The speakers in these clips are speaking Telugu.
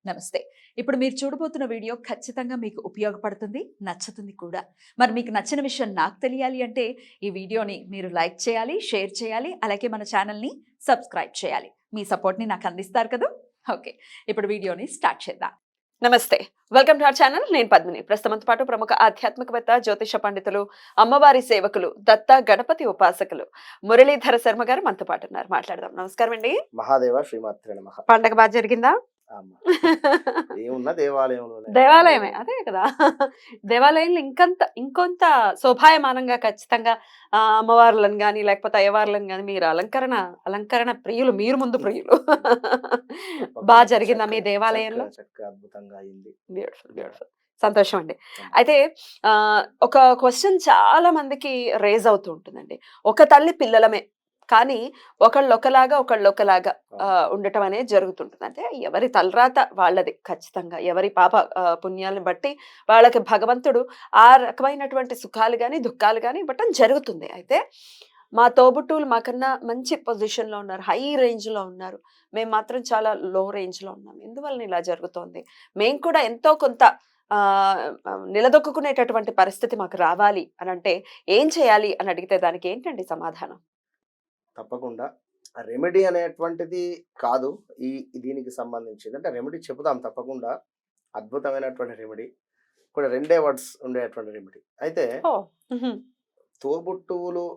నమస్తే. ఇప్పుడు మీరు చూడబోతున్న వీడియో ఖచ్చితంగా మీకు ఉపయోగపడుతుంది, నచ్చుతుంది కూడా. మరి మీకు నచ్చిన విషయం నాకు తెలియాలి అంటే ఈ వీడియోని మీరు లైక్ చేయాలి, షేర్ చేయాలి, అలాగే మన ఛానల్‌ని సబ్స్క్రైబ్ చేయాలి. మీ సపోర్ట్‌ని నాకు అందిస్తారు కదూ! ఓకే. ఇప్పుడు వీడియోని స్టార్ట్ చేద్దాం. నమస్తే. Welcome to our channel. నేను పద్మిని. ప్రస్తుతంతో పాటు ప్రముఖ ఆధ్యాత్మికవేత్త, జ్యోతిష పండితులు, అమ్మవారి సేవకులు, దత్త గణపతి ఉపాసకులు మురళీధర శర్మ గారు మనతో పాటు ఉన్నారు. మాట్లాడదాం. నమస్కారం అండి. మహాదేవ శ్రీమాత్రే నమః. పండగ బాగా జరిగిందా? ఏమున్నా దేవాలయంలో దేవాలయమే అదే కదా. దేవాలయంలో ఇంకొంత శోభాయమానంగా ఖచ్చితంగా అమ్మవార్లను గాని లేకపోతే అయ్యవార్లను గాని మీరు అలంకరణ ప్రియులు, మీరు ముందు ప్రియులు. బాగా జరిగిందా మీ దేవాలయంలో? అద్భుతంగా అయింది. బ్యూటిఫుల్. సంతోషం అండి. అయితే ఒక క్వశ్చన్ చాలా మందికి రేజ్ అవుతూ ఉంటుందండి. ఒక తల్లి పిల్లలమే కానీ ఒకళ్ళొకలాగా ఉండటం అనేది జరుగుతుంటుంది. అంటే ఎవరి తలరాత వాళ్ళది ఖచ్చితంగా. ఎవరి పాప పుణ్యాలను బట్టి వాళ్ళకి భగవంతుడు ఆ రకమైనటువంటి సుఖాలు కానీ దుఃఖాలు కానీ ఇవ్వటం జరుగుతుంది. అయితే మా తోబుట్టువులు మాకన్నా మంచి పొజిషన్లో ఉన్నారు, హై రేంజ్లో ఉన్నారు. మేము మాత్రం చాలా లో రేంజ్లో ఉన్నాం. ఎందువలన ఇలా జరుగుతోంది? మేము కూడా ఎంతో కొంత నిలదొక్కునేటటువంటి పరిస్థితి మాకు రావాలి అని అంటే ఏం చేయాలి అని అడిగితే దానికి ఏంటండి సమాధానం? తప్పకుండా రెమెడీ అనేటువంటిది కాదు దీనికి సంబంధించింది. అంటే రెమెడీ చెబుదాం తప్పకుండా. అద్భుతమైనటువంటి రెమెడీ కూడా 2 వర్డ్స్ ఉండేటువంటి రెమెడీ. అయితే తోబుట్టువులు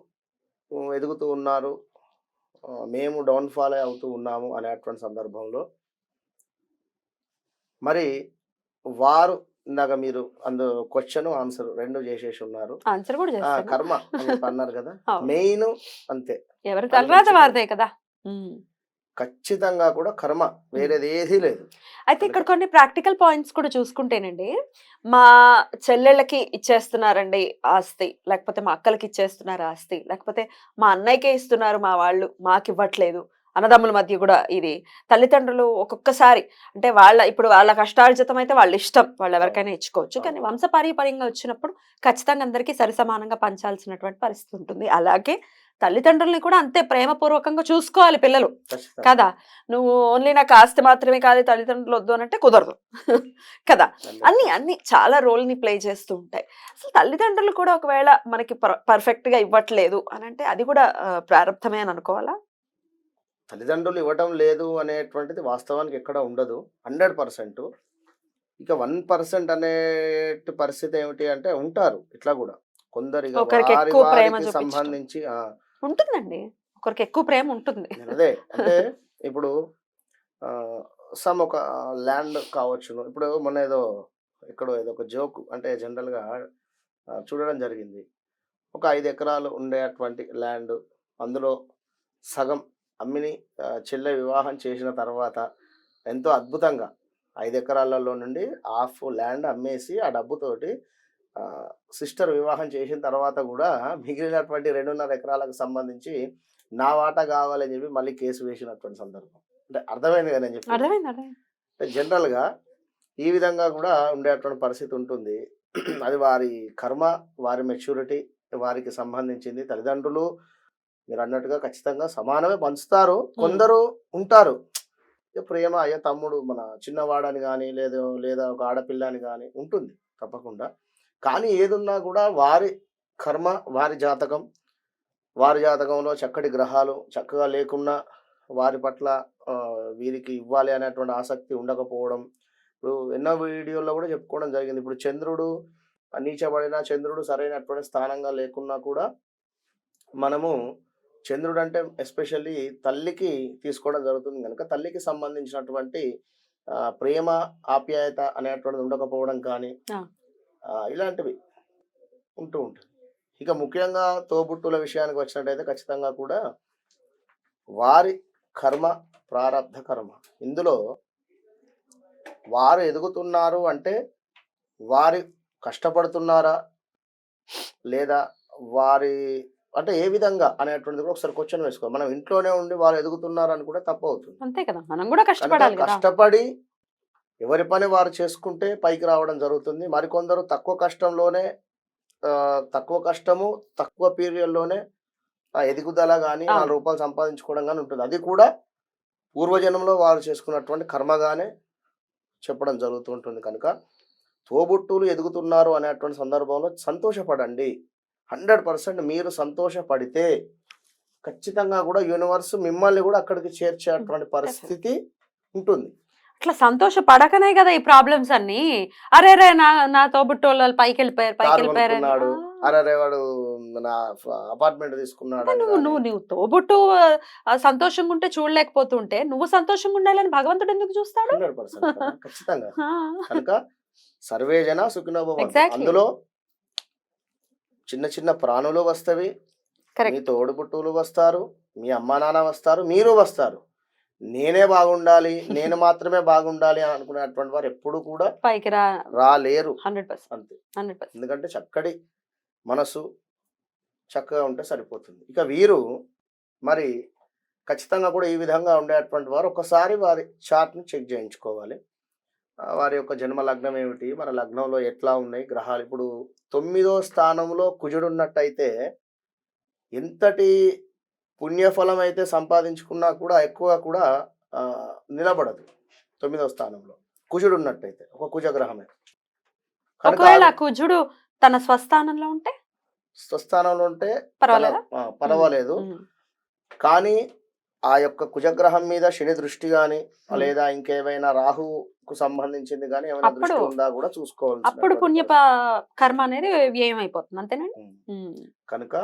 ఎదుగుతూ ఉన్నారు, మేము డౌన్ఫాల్ అవుతూ ఉన్నాము అనేటువంటి సందర్భంలో మరి వారు ఇందాక మీరు క్వశ్చన్ ఆన్సర్ 2 చేసేసి ఉన్నారు. ఆన్సర్ కూడా చేస్తాను. కర్మ అని అన్నారు కదా, మెయిన్ అంతే. ఎవరి తలరాత వారిదే కదా. ఖచ్చితంగా కూడా కర్మ, వేరేది ఏదీ లేదు. అయితే ఇక్కడ కొన్ని ప్రాక్టికల్ పాయింట్స్ కూడా చూసుకుంటేనండి, మా చెల్లెళ్ళకి ఇచ్చేస్తున్నారండి ఆస్తి, లేకపోతే మా అక్కలకి ఇచ్చేస్తున్నారు ఆస్తి, లేకపోతే మా అన్నయ్యకే ఇస్తున్నారు మా వాళ్ళు, మాకు ఇవ్వట్లేదు. అన్నదమ్ముల మధ్య కూడా ఇది తల్లిదండ్రులు ఒక్కొక్కసారి అంటే ఇప్పుడు వాళ్ళ కష్టార్జితం అయితే వాళ్ళ ఇష్టం, వాళ్ళు ఎవరికైనా ఇచ్చుకోవచ్చు. కానీ వంశపారంపర్యంగా వచ్చినప్పుడు ఖచ్చితంగా అందరికీ సరిసమానంగా పంచాల్సినటువంటి పరిస్థితి ఉంటుంది. అలాగే తల్లిదండ్రుల్ని కూడా అంతే ప్రేమపూర్వకంగా చూసుకోవాలి పిల్లలు కదా. నువ్వు ఓన్లీ నాకు ఆస్తి మాత్రమే కాదు, తల్లిదండ్రులు వద్దు అని అంటే కుదరదు కదా. అన్ని చాలా రోల్ ని ప్లే చేస్తూ ఉంటాయి. అసలు తల్లిదండ్రులు కూడా ఒకవేళ మనకి పర్ఫెక్ట్ గా ఇవ్వట్లేదు అని అంటే అది కూడా ప్రారంభమే అని అనుకోవాలా? తల్లిదండ్రులు ఇవ్వటం లేదు అనేటువంటిది వాస్తవానికి ఎక్కడ ఉండదు. 100%. ఇక 1% అనే పరిస్థితి ఏమిటి అంటే ఉంటారు ఇట్లా కూడా కొందరు సంబంధించి ఉంటుందండి. ఒకరికి ఎక్కువ ప్రేమ ఉంటుంది. అదే అంటే ఇప్పుడు ఒక ల్యాండ్ కావచ్చును. ఇప్పుడు మొన్న ఏదో ఒక జోక్ అంటే జనరల్ గా చూడడం జరిగింది. ఒక 5 ఎకరాలు ఉండేటువంటి ల్యాండ్, అందులో సగం అమ్మిని చెల్లె వివాహం చేసిన తర్వాత ఎంతో అద్భుతంగా 5 ఎకరాలలో నుండి హాఫ్ ల్యాండ్ అమ్మేసి ఆ డబ్బుతోటి సిస్టర్ వివాహం చేసిన తర్వాత కూడా మిగిలినటువంటి 2.5 ఎకరాలకు సంబంధించి నా వాటా కావాలని చెప్పి మళ్ళీ కేసు వేసినటువంటి సందర్భం. అంటే అర్థమైంది కదా నేను చెప్పి. జనరల్గా ఈ విధంగా కూడా ఉండేటువంటి పరిస్థితి ఉంటుంది. అది వారి కర్మ, వారి మెచ్యూరిటీ, వారికి సంబంధించింది. తల్లిదండ్రులు మీరు అన్నట్టుగా ఖచ్చితంగా సమానమే పంచుతారు. కొందరు ఉంటారు ప్రేమ, అయ్యో తమ్ముడు మన చిన్నవాడని కానీ లేదా ఒక ఆడపిల్ల అని కానీ ఉంటుంది తప్పకుండా. కానీ ఏదున్నా కూడా వారి కర్మ, వారి జాతకంలో చక్కటి గ్రహాలు చక్కగా లేకున్నా వారి పట్ల వీరికి ఇవ్వాలి అనేటువంటి ఆసక్తి ఉండకపోవడం. ఇప్పుడు ఎన్నో వీడియోల్లో కూడా చెప్పుకోవడం జరిగింది. ఇప్పుడు చంద్రుడు నీచబడిన, చంద్రుడు సరైనటువంటి స్థానంగా లేకున్నా కూడా మనము చంద్రుడు అంటే ఎస్పెషల్లీ తల్లికి తీసుకోవడం జరుగుతుంది కనుక తల్లికి సంబంధించినటువంటి ప్రేమ, ఆప్యాయత అనేటువంటిది ఉండకపోవడం కానీ ఇలాంటివి ఉంటూ ఉంటుంది. ఇక ముఖ్యంగా తోబుట్టుల విషయానికి వచ్చినట్టయితే ఖచ్చితంగా కూడా వారి కర్మ, ప్రారబ్ధ కర్మ. ఇందులో వారు ఎదుగుతున్నారు అంటే వారి కష్టపడుతున్నారా లేదా వారి అంటే ఏ విధంగా అనేటువంటిది కూడా ఒకసారి క్వశ్చన్ వేసుకోవాలి. మనం ఇంట్లోనే ఉండి వాళ్ళు ఎదుగుతున్నారు అని కూడా తప్పు అవుతుంది. అంతే కదా, మనం కూడా కష్టపడి ఎవరి పని వారు చేసుకుంటే పైకి రావడం జరుగుతుంది. మరికొందరు తక్కువ కష్టము తక్కువ పీరియడ్లోనే ఎదుగుదల కానీ 4 రూపాయలు సంపాదించుకోవడం కానీ ఉంటుంది. అది కూడా పూర్వజన్మలో వారు చేసుకున్నటువంటి కర్మగానే చెప్పడం జరుగుతూ ఉంటుంది కనుక తోబుట్టువులు ఎదుగుతున్నారు అనేటువంటి సందర్భంలో సంతోషపడండి. 100% మీరు సంతోషపడితే ఖచ్చితంగా కూడా యూనివర్స్ మిమ్మల్ని కూడా అక్కడికి చేర్చేటువంటి పరిస్థితి ఉంటుంది. అట్లా సంతోషపడకనే కదా ఈ ప్రాబ్లమ్స్ అన్ని. అరే రే నా నా తోబుట్టోళ్ళు పైకి వెళ్ళిపోయారు కారు కొనుక్కున్నాడు, అరే వాడు నా అపార్ట్మెంట్ తీసుకున్నాడు అని నువ్వు గాని నువ్వు నువ్వు తోబుట్టు సంతోషంగా ఉంటే చూడలేకపోతుంటే నువ్వు సంతోషంగా ఉండాలని భగవంతుడు ఎందుకు చూస్తాడు? 100% కదా, ఖచ్చితంగా. ఆ, కనుక సర్వే జన సుఖినో భవంతు. Exactly. అందులో చిన్న చిన్న ప్రాణులు వస్తవి, మీ కరెక్ట్. తోడుపుట్టువులు వస్తారు, మీ అమ్మా నాన్న వస్తారు, మీరు వస్తారు. నేనే బాగుండాలి, నేను మాత్రమే బాగుండాలి అని అనుకునేటువంటి వారు ఎప్పుడు కూడా పైకి రాలేరు. 100%. అంతే. 100%. ఎందుకంటే చక్కటి మనసు చక్కగా ఉంటే సరిపోతుంది. ఇక వీరు మరి ఖచ్చితంగా కూడా ఈ విధంగా ఉండేటువంటి వారు ఒకసారి వారి చార్ట్ని చెక్ చేయించుకోవాలి. వారి యొక్క జన్మ లగ్నం ఏమిటి, మన లగ్నంలో ఎట్లా ఉన్నాయి గ్రహాలు. ఇప్పుడు 9వ స్థానంలో కుజుడు ఉన్నట్టయితే ఎంతటి పుణ్యఫలం అయితే సంపాదించుకున్నా కూడా ఎక్కువ కూడా నిలబడదు. 9వ స్థానంలో కుజుడు ఉన్నట్టయితే ఒక కుజగ్రహమే కనుక ఒకవేళ కుజుడు తన స్వస్థానంలో ఉంటే స్వస్థానంలో ఉంటే పర్వాలేదా? పర్వాలేదు. కానీ ఆ యొక్క కుజగ్రహం మీద శని దృష్టి గాని లేదా ఇంకేమైనా రాహుకు సంబంధించింది కానీ ఏమైనా దృష్టి అప్పుడు ఉందా కూడా చూసుకోవాలి. అప్పుడు పుణ్య కర్మ అనేది వ్యయమైపోతుంది అంతేనండి. కనుక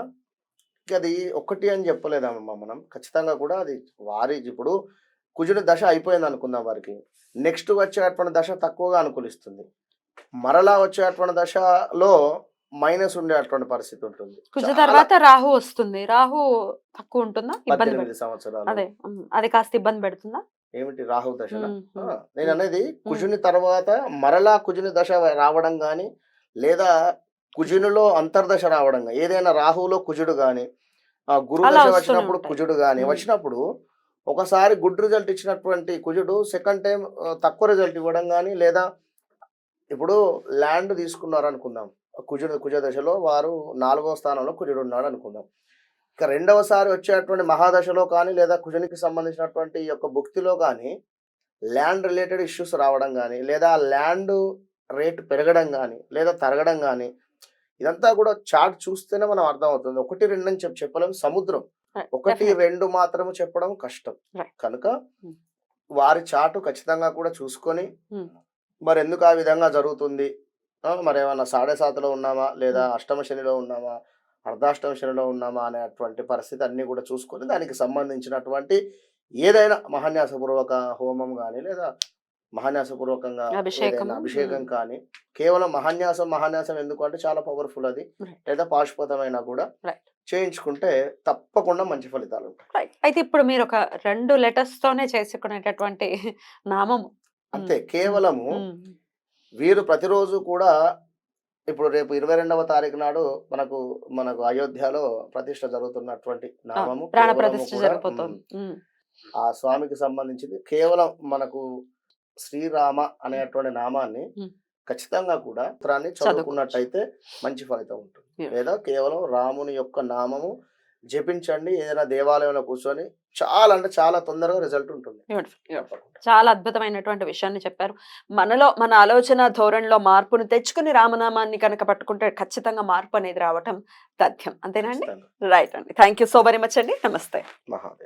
ఇక అది ఒకటి అని చెప్పలేదమ్మా మనం. ఖచ్చితంగా కూడా అది వారి ఇప్పుడు కుజుని దశ అయిపోయింది అనుకుందాం, వారికి నెక్స్ట్ వచ్చేటువంటి దశ తక్కువగా అనుకూలిస్తుంది. మరలా వచ్చేటువంటి దశలో మైనస్ ఉండేటువంటి పరిస్థితి ఉంటుంది. కుజ తర్వాత రాహు వస్తుంది. రాహు తక్కువ ఉంటుందా? ఇబ్బంది 18 సంవత్సరాలు. అదే అది కాస్త ఇబ్బంది పెడుతుందా? ఏమిటి రాహు దశ? ఉమ్, నేను అనేది కుజుని తర్వాత మరలా కుజుని దశ రావడం గాని లేదా కుజునిలో అంతర్దశ రావడం గాని, ఏదైనా రాహులో కుజుడు గాని గురు అలా దశ వస్తూనే వచ్చినప్పుడు ఉంటాయి. కుజుడు గాని వచ్చినప్పుడు ఒకసారి గుడ్ రిజల్ట్ ఇచ్చినటువంటి కుజుడు సెకండ్ టైం తక్కువ రిజల్ట్ ఇవ్వడం గాని, లేదా ఇప్పుడు ల్యాండ్ తీసుకున్నారు అనుకుందాం, కుజ దశలో వారు 4వ స్థానంలో కుజుడు ఉన్నాడు అనుకుందాం. ఇక రెండవసారి వచ్చేటువంటి మహాదశలో కానీ లేదా కుజునికి సంబంధించినటువంటి ఈ యొక్క భుక్తిలో కానీ ల్యాండ్ రిలేటెడ్ ఇష్యూస్ రావడం కానీ, లేదా ల్యాండ్ రేట్ పెరగడం కానీ లేదా తరగడం కానీ, ఇదంతా కూడా చార్ట్ చూస్తేనే మనం అర్థం అవుతుంది. 1, 2 అని చెప్పలేము. సముద్రం 1, 2 మాత్రము చెప్పడం కష్టం. కనుక వారి చార్ట్ ఖచ్చితంగా కూడా చూసుకొని మరి ఎందుకు ఆ విధంగా జరుగుతుంది, మరి ఏమన్నా 7.5లో ఉన్నామా లేదా అష్టమ శనిలో ఉన్నామా అర్ధాష్టమ శనిలో ఉన్నామా అనేటువంటి పరిస్థితి అన్ని కూడా చూసుకొని దానికి సంబంధించినటువంటి ఏదైనా మహాన్యాసపూర్వక హోమం కానీ లేదా మహాన్యాసపూర్వకంగా అభిషేకం కానీ, కేవలం మహాన్యాసం ఎందుకు అంటే చాలా పవర్ఫుల్ అది, లేదా పాశుపతమైనా కూడా చేయించుకుంటే తప్పకుండా మంచి ఫలితాలు ఉంటాయి. అయితే ఇప్పుడు మీరు ఒక 2 లెటర్స్ తోనే చేసుకునేటటువంటి నామము అంతే. కేవలము వీరు ప్రతిరోజు కూడా ఇప్పుడు రేపు 22వ తారీఖు నాడు మనకు అయోధ్యలో ప్రతిష్ట జరుగుతున్నటువంటి నామము ప్రాణ ప్రతిష్ఠ జరగబోతోంది. ఆ స్వామికి సంబంధించింది. కేవలం మనకు శ్రీరామ అనేటువంటి నామాన్ని ఖచ్చితంగా కూడా ఉత్తరాన్ని చదువుకున్నట్టయితే మంచి ఫలితం ఉంటుంది. లేదా కేవలం రాముని యొక్క నామము జపించండి ఏదైనా దేవాలయంలో కూర్చొని, చాలా అంటే చాలా తొందరగా రిజల్ట్ ఉంటుంది. చాలా అద్భుతమైనటువంటి విషయాన్ని చెప్పారు. మనలో మన ఆలోచన ధోరణిలో మార్పును తెచ్చుకుని రామనామాన్ని కనుక పట్టుకుంటే ఖచ్చితంగా మార్పు అనేది రావటం తథ్యం. అంతేనా అండి? రైట్ అండి. Thank you so very much అండి. నమస్తే. మహాదేవ.